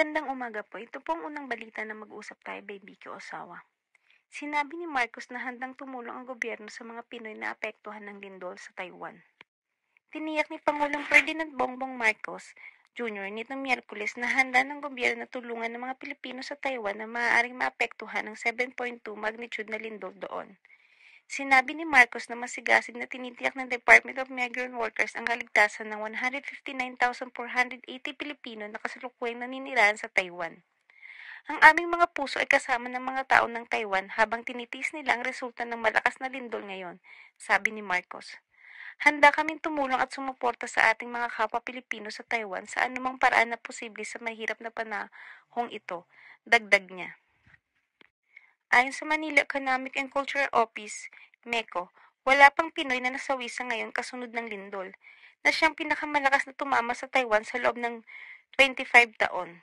Magandang umaga po. Ito po ang unang balita na mag-usap tayo by Vicky Osawa. Sinabi ni Marcos na handang tumulong ang gobyerno sa mga Pinoy na apektuhan ng lindol sa Taiwan. Tiniyak ni Pangulong Ferdinand Bongbong Marcos Jr. nitong Miyerkules na handa ng gobyerno na tulungan ng mga Pilipino sa Taiwan na maaaring maapektuhan ng 7.2 magnitude na lindol doon. Sinabi ni Marcos na masigasig na tinitiyak ng Department of Migrant Workers ang kaligtasan ng 159,480 Pilipino na kasalukuyang naninirahan sa Taiwan. Ang aming mga puso ay kasama ng mga tao ng Taiwan habang tinitiis nila ang resulta ng malakas na lindol ngayon, sabi ni Marcos. Handa kaming tumulong at sumuporta sa ating mga kapwa Pilipino sa Taiwan sa anumang paraan na posible sa mahirap na panahong ito, dagdag niya. Ayon sa Manila Economic and Cultural Office, MECO, wala pang Pinoy na nasawi sa ngayon kasunod ng lindol, na siyang pinakamalakas na tumama sa Taiwan sa loob ng 25 taon.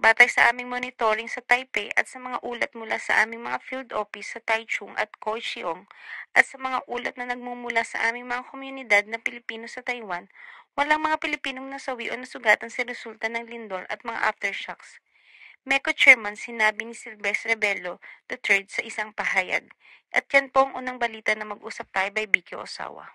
Batay sa aming monitoring sa Taipei at sa mga ulat mula sa aming mga field office sa Taichung at Kaohsiung at sa mga ulat na nagmumula sa aming mga komunidad na Pilipino sa Taiwan, walang mga Pilipinong nasawi o nasugatan sa resulta ng lindol at mga aftershocks. MECO Chairman sinabi ni Silvestre Rebelo III sa isang pahayag. At yan po ang unang balita na mag-usap tayo by Vicky Osawa.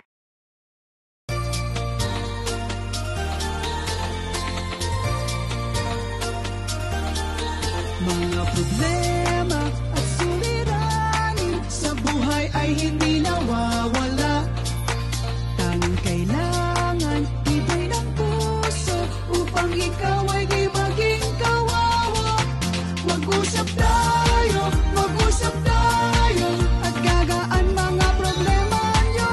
Mga problema at suliranin sa buhay ay hindi nawawala. Tanging kailangan ibay ng puso upang ikaw ay di maging kawawa. Mag-usap tayo at gagaan mga problema nyo.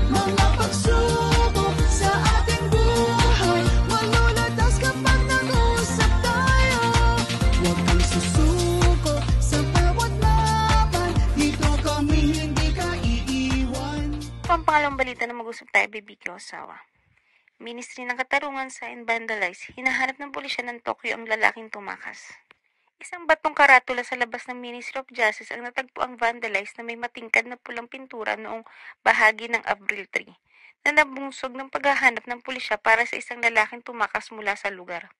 Mga pagsubok sa ating buhay malulutas kapag nag-usap tayo. Huwag kang susuko sa bawat laban, dito kami hindi ka iiwan. Ang pangalawang balita na mag-usap tayo by Vicky Osawa. Ministry ng Katarungan sa Vandalize, hinahanap ng pulisya ng Tokyo ang lalaking tumakas. Isang batong karatula sa labas ng Ministry of Justice ang natagpuang vandalized na may matingkad na pulang pintura noong bahagi ng Abril 3, na nabungsog ng paghahanap ng pulisya para sa isang lalaking tumakas mula sa lugar.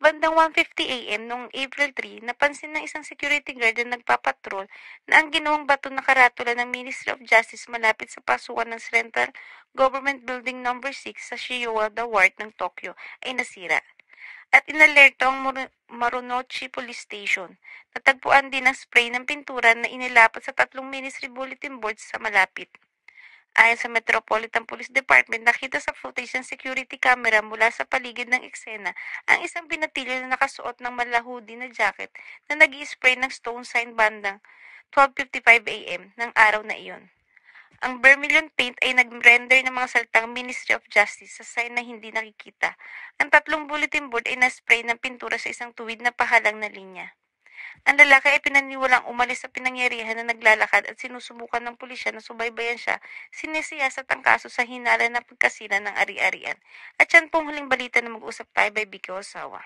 Bandang 1:50 AM noong April 3, napansin ng isang security guard na nagpapatrol na ang ginawang bato na karatula ng Ministry of Justice malapit sa pasukan ng Central Government Building No. 6 sa Shibuya Ward ng Tokyo ay nasira. At inalerto ang Marunouchi Police Station. Natagpuan din ang spray ng pintura na inilapat sa 3 ministry bulletin boards sa malapit. Ayon sa Metropolitan Police Department, nakita sa footage ng security camera mula sa paligid ng eksena ang isang binatilyo na nakasuot ng malahudi na jacket na nag-i-spray ng stone sign bandang 12:55 AM ng araw na iyon. Ang vermilion paint ay nag-render ng mga salitang Ministry of Justice sa sign na hindi nakikita. Ang 3 bulletin board ay na-spray ng pintura sa isang tuwid na pahalang na linya. Ang lalaki ay pinaniwalang umalis sa pinangyarihan na naglalakad at sinusubukan ng pulisya na subaybayan siya, sinisiyasat ang kaso sa hinala ng pagkasira ng ari-arian. At yan pong huling balita na mag-usap tayo by Vicky Osawa.